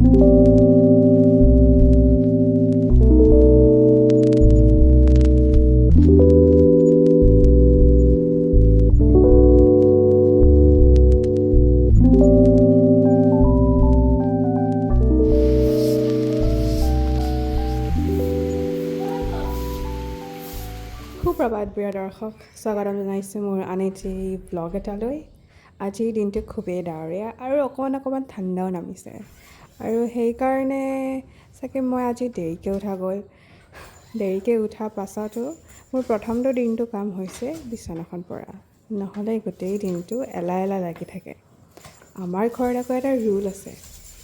সুপ্ৰভাত প্ৰিয় দৰ্শক, স্বাগতম জনাইছোঁ মোৰ আন এটি ব্লগ এটালৈ। আজিৰ দিনটো খুবেই ডাৱৰীয়া আৰু অকণমান ঠাণ্ডাও নামিছে, আৰু সেইকাৰণে চাগে মই আজি দেৰিকৈ উঠা গ'ল। দেৰিকৈ উঠাৰ পাছতো মোৰ প্ৰথমটো দিনটো কাম হৈছে বিচনাখন পৰা, নহ'লে গোটেই দিনটো এলাহ এলাহ লাগি থাকে। আমাৰ ঘৰত আকৌ এটা ৰুল আছে,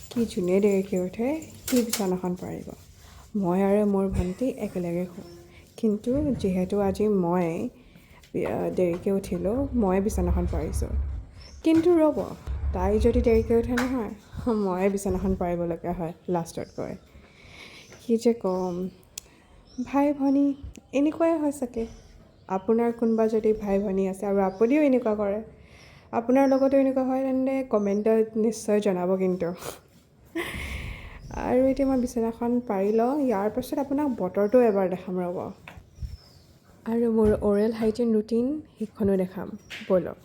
কি যোনে দেৰিকৈ উঠে সি বিচনাখন পাৰিব। মই আৰু মোৰ ভণ্টি একেলগে শুওঁ, কিন্তু যিহেতু আজি মই দেৰিকৈ উঠিলোঁ, মই বিচনাখন পাৰিছোঁ। কিন্তু ৰ'ব, তাই যদি দেৰিকৈ উঠে নহয়, ময়ে বিচনাখন পাৰিবলগীয়া হয় লাষ্টত গৈ। কি যে ক'ম, ভাই ভনী এনেকুৱাই হয় চাগে। আপোনাৰ কোনোবা যদি ভাই ভনী আছে আৰু আপুনিও এনেকুৱা কৰে, আপোনাৰ লগতো এনেকুৱা হয়, তেন্তে কমেণ্টত নিশ্চয় জনাব কিন্তু। আৰু এতিয়া মই বিচনাখন পাৰি লওঁ, ইয়াৰ পাছত আপোনাক বতৰটো এবাৰ দেখাম ৰ'ব। আৰু মোৰ অৰেল হাইজিন ৰুটিন সেইখনো দেখাম, ব'লক।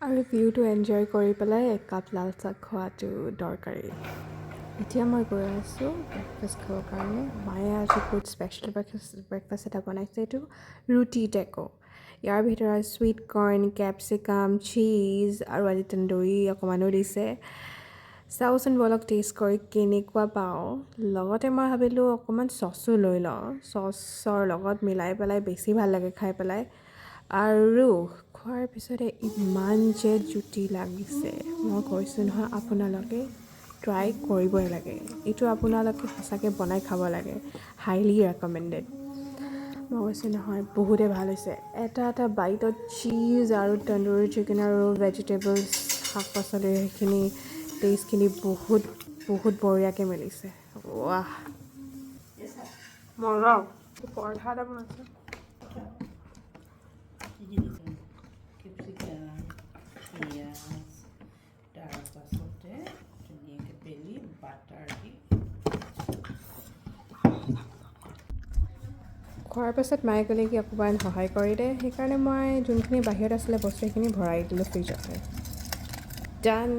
আৰু ভিউটো এনজয় কৰি পেলাই একাপ লাল চাহ খোৱাটো দৰকাৰী। এতিয়া মই গৈ আছোঁ ব্ৰেকফাষ্ট খাবৰ কাৰণে। মায়ে আজি বহুত স্পেচিয়েল ব্ৰেকফাষ্ট এটা বনাইছে, এইটো ৰুটি টেকো। ইয়াৰ ভিতৰত চুইট কৰ্ণ, কেপচিকাম, চীজ আৰু আজি তন্দুৰী অকণমানো দিছে। চাওঁচোন বলক টেষ্ট কৰি কেনেকুৱা পাওঁ। লগতে মই ভাবিলোঁ অকণমান চচো লৈ লওঁ, চচৰ লগত মিলাই পেলাই বেছি ভাল লাগে খাই পেলাই। আৰু খোৱাৰ পিছতে ইমান যে জুতি লাগিছে, মই কৈছোঁ নহয় আপোনালোকে ট্ৰাই কৰিবই লাগে। এইটো আপোনালোকে সঁচাকৈ বনাই খাব লাগে, হাইলি ৰেকমেণ্ডেড। মই কৈছোঁ নহয় বহুতেই ভাল হৈছে। এটা এটা বাইটত চীজ আৰু তন্দুৰী চিকেন আৰু ভেজিটেবলছ, শাক পাচলিৰ সেইখিনি টেষ্টখিনি বহুত বহুত বঢ়িয়াকৈ মিলিছে। ৱাহ, মজা। পৰঠা এটা বনাইছে। কেপচিকাম, পিঁয়াজ, তাৰপাছতে ধুনীয়াকৈ বেলি বাটাৰ দি খোৱাৰ পাছত মায়ে ক'লে কি অকণমান সহায় কৰি দে, সেইকাৰণে মই যোনখিনি বাহিৰত আছিলে বস্তু সেইখিনি ভৰাই দিলোঁ ফ্ৰিজতে। ডান।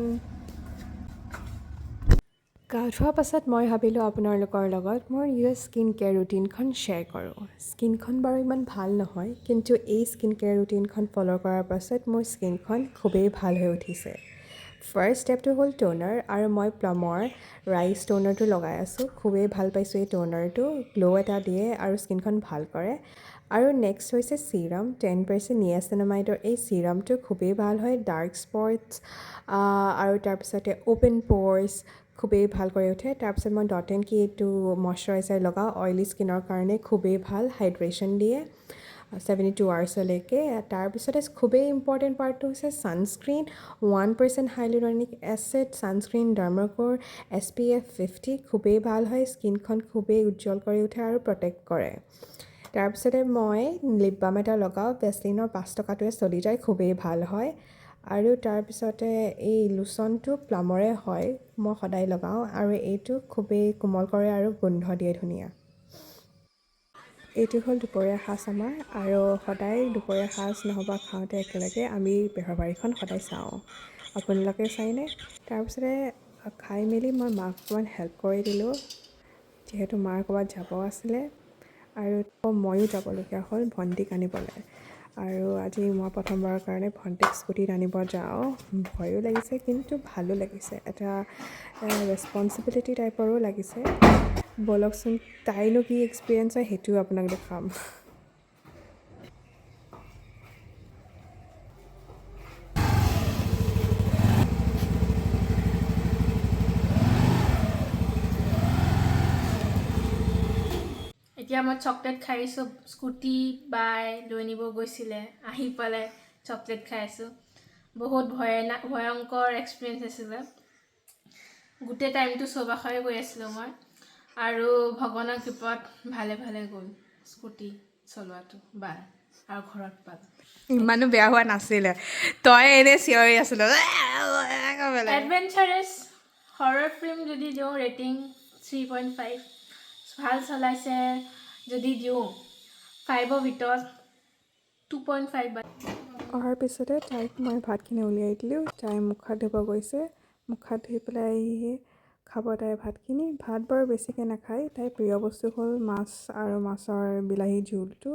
গা ধোৱাৰ পাছত মই ভাবিলোঁ আপোনালোকৰ লগত মোৰ স্কিন কেয়াৰ ৰুটিনখন শ্বেয়াৰ কৰোঁ। স্কিনখন বাৰু ইমান ভাল নহয়, কিন্তু এই স্কিন কেয়াৰ ৰুটিনখন ফ'ল' কৰাৰ পাছত মোৰ স্কিনখন খুবেই ভাল হৈ উঠিছে। ফাৰ্ষ্ট ষ্টেপটো হ'ল টোনাৰ, আৰু মই প্লামৰ ৰাইচ টোনাৰটো লগাই আছোঁ। খুবেই ভাল পাইছোঁ এই টোনাৰটো, গ্ল' এটা দিয়ে আৰু স্কিনখন ভাল কৰে। আৰু নেক্সট হৈছে চিৰাম, 10% নিয়াচিনামাইডৰ এই চিৰামটো খুবেই ভাল হয় ডাৰ্ক স্পটছ আৰু তাৰপিছতে অ'পেন প'ৰ্ছ খুবেই ভাল কৰি উঠে। তাৰপিছত মই ডট এণ্ড কি এইটো মইশ্চাৰাইজাৰ লগাওঁ, অইলী স্কিনৰ কাৰণে খুবেই ভাল, হাইড্ৰেশ্যন দিয়ে 72 আৱাৰ্ছলৈকে। তাৰপিছতে খুবেই ইম্পৰ্টেণ্ট পাৰ্টটো হৈছে sunscreen, 1% hyaluronic acid, sunscreen ডাৰ্মাকোৰ SPF 50 খুবেই ভাল হয়, স্কিনখন খুবেই উজ্জ্বল কৰি উঠে আৰু প্ৰটেক্ট কৰে। তাৰপিছতে মই লিপ বাম এটা লগাওঁ, ভেচলিনৰ 5 টকাটোৱে চলি যায়, খুবেই ভাল হয়। আৰু তাৰপিছতে এই লোচনটো প্লামৰে হয়, মই সদায় লগাওঁ, আৰু এইটো খুবেই কোমল কৰে আৰু গোন্ধ দিয়ে ধুনীয়া। এইটো হ'ল দুপৰীয়া সাজ আমাৰ, আৰু সদায় দুপৰীয়া সাজ নহ'বা খাওঁতে একেলগে আমি বেহৰবাৰীখন সদায় চাওঁ। আপোনালোকে চায়নে? তাৰপিছতে খাই মেলি মই মাক অকণমান হেল্প কৰি দিলোঁ যিহেতু মাৰ ক'ৰবাত যাব আছিলে আৰু ময়ো যাবলগীয়া হ'ল ভণ্টিক আনিবলৈ আৰু আজি মই প্ৰথমবাৰৰ কাৰণে ভণ্টিক স্কুটিত আনিব যাওঁ ভয়ো লাগিছে কিন্তু ভালো লাগিছে এটা ৰেছপনচিবিলিটি টাইপৰো লাগিছে ব'লকচোন তাইনো কি এক্সপিৰিয়েঞ্চ হয় সেইটোও আপোনাক দেখাম এতিয়া মই চকলেট খাই আছোঁ স্কুটি বাই লৈ নিব গৈছিলে আহি পেলাই চকলেট খাই আছোঁ বহুত ভয়ংকৰ এক্সপিৰিয়েঞ্চ আছিলে গোটেই টাইমটো চৌবাখৰে গৈ আছিলোঁ মই আৰু ভগৱানৰ কৃপাত ভালে ভালে গ'ল স্কুটি চলোৱাটো বাই আৰু ঘৰত পালোঁ ইমানো বেয়া হোৱা নাছিলে তই এনেই চিঞৰি আছিলো এডভেঞ্চাৰাছ হৰৰ ফিল্ম যদি দিওঁ ৰেটিং 3.5 ভাল চলাইছে যদি দিওঁ 5ৰ ভিতৰত 2.5 অহাৰ পিছতে তাইক মই ভাতখিনি উলিয়াই দিলোঁ তাই মুখ হাত ধুব গৈছে মুখ হাত ধুই পেলাই আহি খাব তাই ভাতখিনি ভাত বাৰু বেছিকৈ নাখায় তাইৰ প্ৰিয় বস্তু হ'ল মাছ আৰু মাছৰ বিলাহী জোলটো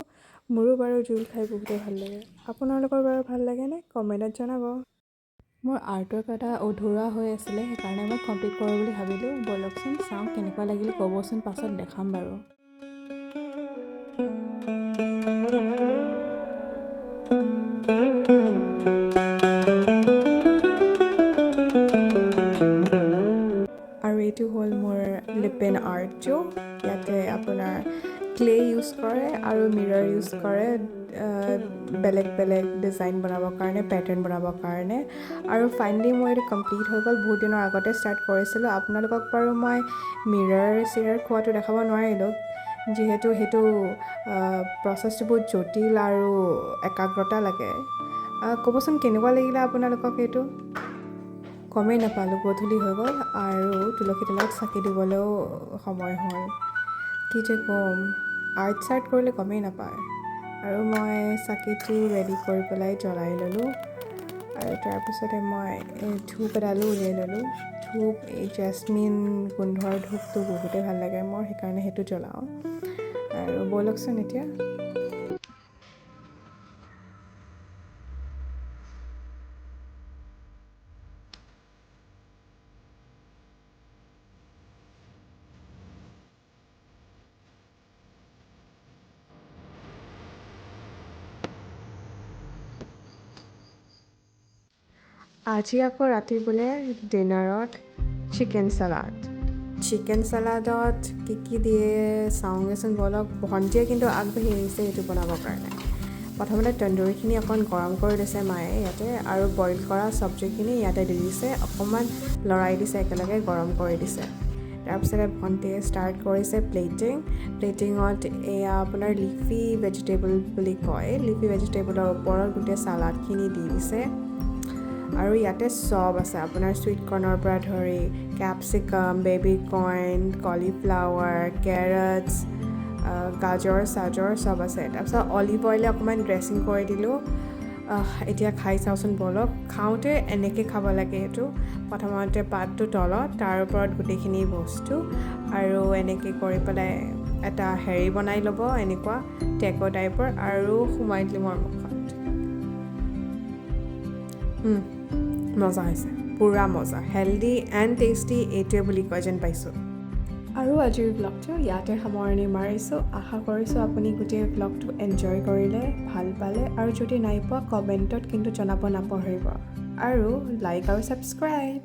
মোৰো বাৰু জোল খাই বহুতেই ভাল লাগে আপোনালোকৰ বাৰু ভাল লাগেনে কমেণ্টত জনাব মোৰ আৰ্টৱৰ্ক এটা অধৰুৱা হৈ আছিলে সেইকাৰণে মই কমপ্লিট কৰোঁ বুলি ভাবিলোঁ ব'লকচোন চাওঁ কেনেকুৱা লাগিলে ক'বচোন পাছত দেখাম বাৰু আৰু এইটো হ'ল মোৰ লিপেন আৰ্টটো ইয়াতে আপোনাৰ ক্লে ইউজ কৰে আৰু মিৰৰ ইউজ কৰে বেলেগ বেলেগ ডিজাইন বনাবৰ কাৰণে পেটাৰ্ণ বনাবৰ কাৰণে আৰু ফাইনেলি মোৰ এইটো কমপ্লিট হৈ গ'ল বহুত দিনৰ আগতে ষ্টাৰ্ট কৰিছিলোঁ আপোনালোকক বাৰু মই মিৰৰ খোৱাটো দেখাব নোৱাৰিলোঁ যিহেতু সেইটো প্ৰচেছটো বহুত জটিল আৰু একাগ্ৰতা লাগে ক'বচোন কেনেকুৱা লাগিলে আপোনালোকক এইটো গমেই নাপালোঁ গধূলি হৈ গ'ল আৰু তুলসী তলত চাকি দিবলৈও সময় হ'ল কি যে ক'ম আৰ্ট চাৰ্ট কৰিলে গমেই নাপায় আৰু মই চাকিটো ৰেডি কৰি পেলাই জ্বলাই ল'লোঁ আৰু তাৰপিছতে মই ধূপ এডালো উলিয়াই ল'লোঁ ধূপ এই জেচমিন গোন্ধৰ ধূপটো বহুতেই ভাল লাগে মই সেইকাৰণে সেইটো জ্বলাওঁ আৰু ব'লকচোন এতিয়া আজি আকৌ ৰাতি বোলে ডিনাৰত চিকেন চালাডত কি দিয়ে চাওঁগৈচোন ব'লক ভণ্টিয়ে কিন্তু আগবাঢ়ি আহিছে এইটো বনাবৰ কাৰণে প্ৰথমতে তন্দুৰীখিনি অকণ গৰম কৰি দিছে মায়ে ইয়াতে আৰু বইল কৰা চব্জিখিনি ইয়াতে দি দিছে অকণমান লৰাই দিছে একেলগে গৰম কৰি দিছে তাৰপিছতে ভণ্টিয়ে ষ্টাৰ্ট কৰিছে প্লেটিঙত এয়া আপোনাৰ লিফি ভেজিটেবল বুলি কয় লিফি ভেজিটেবলৰ ওপৰত গোটেই চালাডখিনি দি দিছে আৰু ইয়াতে চব আছে আপোনাৰ চুইট কৰ্ণৰ পৰা ধৰি কেপচিকাম বেবী কৰ্ণ কলিফ্লাৱাৰ কেৰটছ গাজৰ চাজৰ চব আছে তাৰপিছত অলিভ অইলে অকণমান ড্ৰেছিং কৰি দিলোঁ এতিয়া খাই চাওঁচোন ব'লক খাওঁতে এনেকৈ খাব লাগে এইটো প্ৰথমতে পাতটো তলত তাৰ ওপৰত গোটেইখিনি বস্তু আৰু এনেকৈ কৰি পেলাই এটা হেৰি বনাই ল'ব এনেকুৱা টেকো টাইপৰ আৰু সোমাই দিলোঁ মোৰ মুখত মজা হৈছে পুৰা মজা হেল্ডি এণ্ড টেষ্টি এইটোৱে বুলি কয় যেন পাইছোঁ আৰু আজিৰ ব্লগটো ইয়াতে সামৰণি মাৰিছোঁ আশা কৰিছোঁ আপুনি গোটেই ব্লগটো এনজয় কৰিলে ভাল পালে আৰু যদি নাই পোৱা কমেণ্টত কিন্তু জনাব নাপাহৰিব আৰু লাইক আৰু ছাবস্ক্ৰাইব